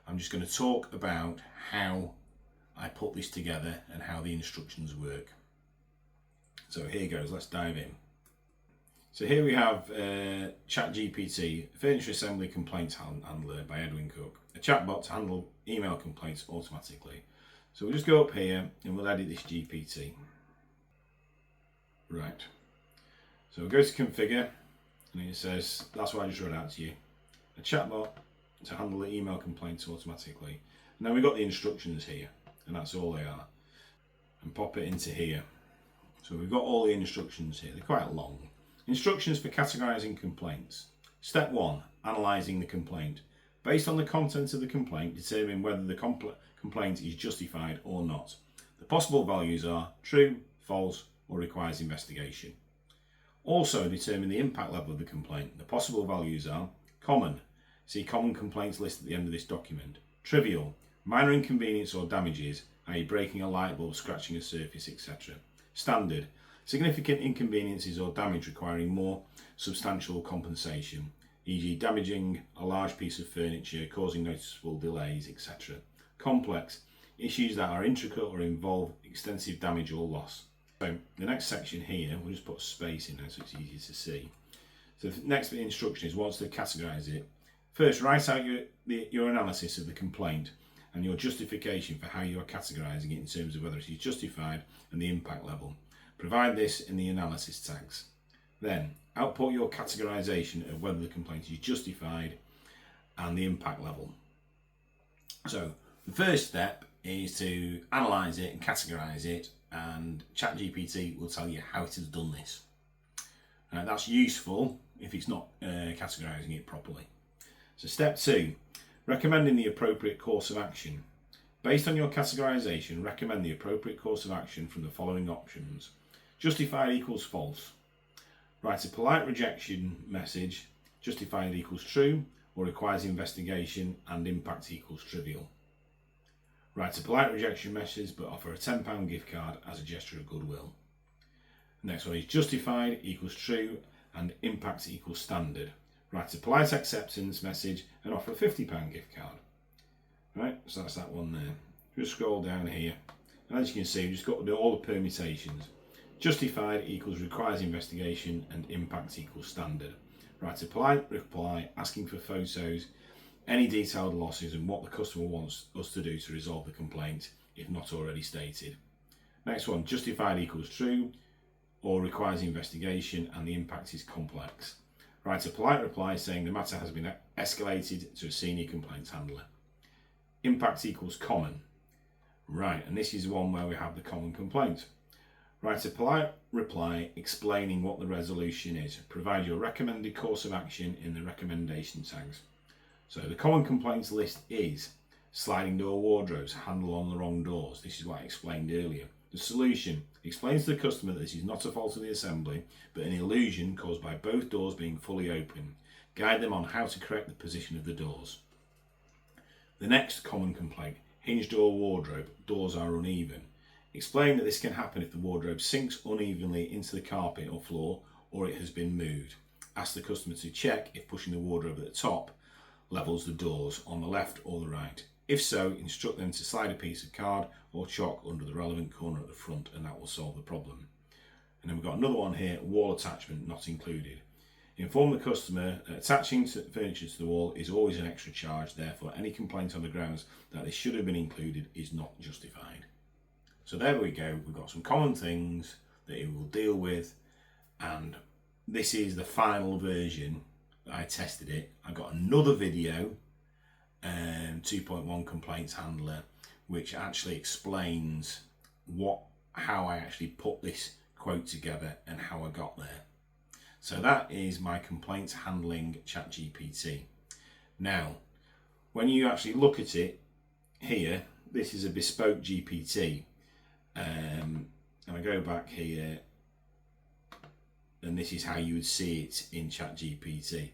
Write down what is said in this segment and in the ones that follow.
I'm just going to talk about how I put this together and how the instructions work. So here goes, let's dive in. So here we have ChatGPT, Furniture Assembly Complaints Handler by Edwin Cook, a chatbot to handle email complaints automatically. So we'll just go up here and we'll edit this GPT. Right. So we'll go to configure, and it says, that's what I just read out to you. A chatbot to handle the email complaints automatically. And then we've got the instructions here, and that's all they are. And pop it into here. So we've got all the instructions here. They're quite long. Instructions for categorizing complaints. Step 1, analyzing the complaint. Based on the content of the complaint, determine whether the complaint is justified or not. The possible values are true, false, or requires investigation. Also determine the impact level of the complaint. The possible values are common. See common complaints list at the end of this document. Trivial, minor inconvenience or damages, i.e. breaking a light bulb, scratching a surface, etc. Standard, significant inconveniences or damage requiring more substantial compensation, e.g. damaging a large piece of furniture, causing noticeable delays, etc. Complex, issues that are intricate or involve extensive damage or loss. So the next section here, we'll just put a space in there so it's easier to see. So the next bit of instruction is once to categorize it. First, write out your analysis of the complaint and your justification for how you are categorizing it in terms of whether it is justified and the impact level. Provide this in the analysis tags. Then, output your categorization of whether the complaint is justified and the impact level. So, the first step is to analyze it and categorize it, and ChatGPT will tell you how it has done this. That's useful if it's not categorizing it properly. So, step 2, recommending the appropriate course of action. Based on your categorization, recommend the appropriate course of action from the following options. Justified equals false. Write a polite rejection message. Justified equals true, or requires investigation, and impact equals trivial. Write a polite rejection message but offer a £10 gift card as a gesture of goodwill. Next one is justified equals true and impact equals standard. Write a polite acceptance message and offer a £50 gift card. Right, so that's that one there. Just scroll down here, and as you can see, we've just got to do all the permutations. Justified equals requires investigation and impact equals standard. Write a polite reply asking for photos, any detailed losses and what the customer wants us to do to resolve the complaint if not already stated. Next one, justified equals true or requires investigation and the impact is complex. Write a polite reply saying the matter has been escalated to a senior complaints handler. Impact equals common. Right, and this is one where we have the common complaint. Write a polite reply explaining what the resolution is. Provide your recommended course of action in the recommendation tags. So the common complaints list is sliding door wardrobes, handle on the wrong doors. This is what I explained earlier. The solution explains to the customer that this is not a fault of the assembly, but an illusion caused by both doors being fully open. Guide them on how to correct the position of the doors. The next common complaint, hinge door wardrobe, doors are uneven. Explain that this can happen if the wardrobe sinks unevenly into the carpet or floor or it has been moved. Ask the customer to check if pushing the wardrobe at the top levels the doors on the left or the right. If so, instruct them to slide a piece of card or chalk under the relevant corner at the front and that will solve the problem. And then we've got another one here, wall attachment not included. Inform the customer that attaching furniture to the wall is always an extra charge, therefore any complaint on the grounds that this should have been included is not justified. So there we go, we've got some common things that it will deal with, and this is the final version. I tested it. I got another video, 2.1 Complaints Handler, which actually explains how I actually put this quote together and how I got there. So that is my complaints handling ChatGPT. Now, when you actually look at it here, this is a bespoke GPT. And I go back here, and this is how you would see it in ChatGPT.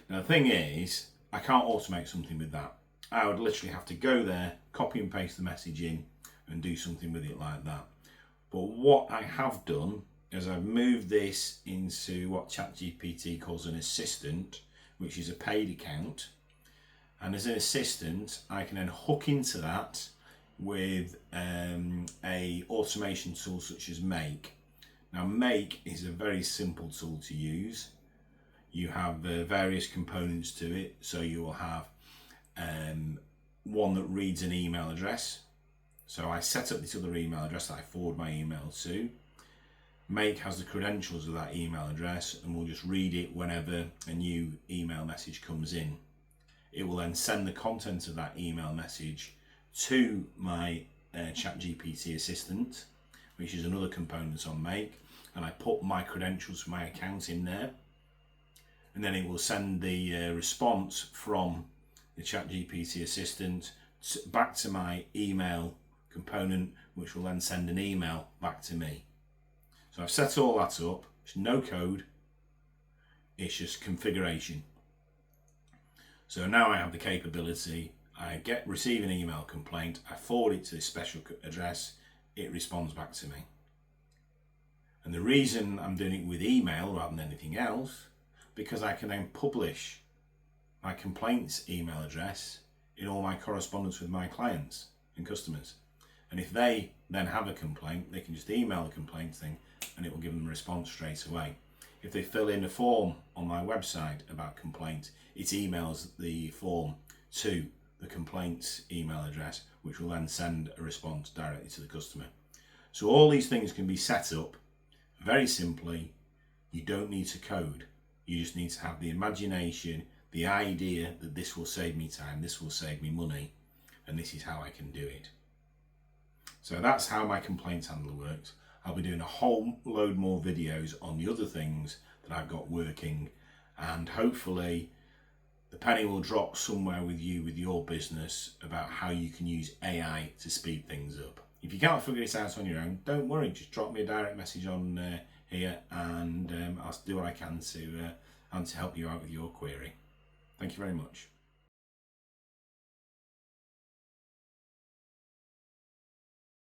Now the thing is, I can't automate something with that. I would literally have to go there, copy and paste the message in, and do something with it like that. But what I have done is I've moved this into what ChatGPT calls an assistant, which is a paid account. And as an assistant, I can then hook into that with a automation tool such as Make. Now Make is a very simple tool to use. You have various components to it. So you will have one that reads an email address. So I set up this other email address that I forward my email to. Make has the credentials of that email address and will just read it whenever a new email message comes in. It will then send the content of that email message to my ChatGPT assistant, which is another component on Make, and I put my credentials for my account in there, and then it will send the response from the ChatGPT assistant back to my email component, which will then send an email back to me. So I've set all that up. It's no code, it's just configuration. So now I have the capability, I receive an email complaint, I forward it to this special address, it responds back to me. And the reason I'm doing it with email rather than anything else, because I can then publish my complaints email address in all my correspondence with my clients and customers. And if they then have a complaint, they can just email the complaint thing and it will give them a response straight away. If they fill in a form on my website about complaint, it emails the form to the complaints email address, which will then send a response directly to the customer. So all these things can be set up very simply. You don't need to code. You just need to have the imagination, the idea that this will save me time, this will save me money, and this is how I can do it. So that's how my complaints handler works. I'll be doing a whole load more videos on the other things that I've got working, and hopefully the penny will drop somewhere with you with your business about how you can use AI to speed things up. If you can't figure this out on your own, don't worry, just drop me a direct message on here and I'll do what I can to help you out with your query. Thank you very much.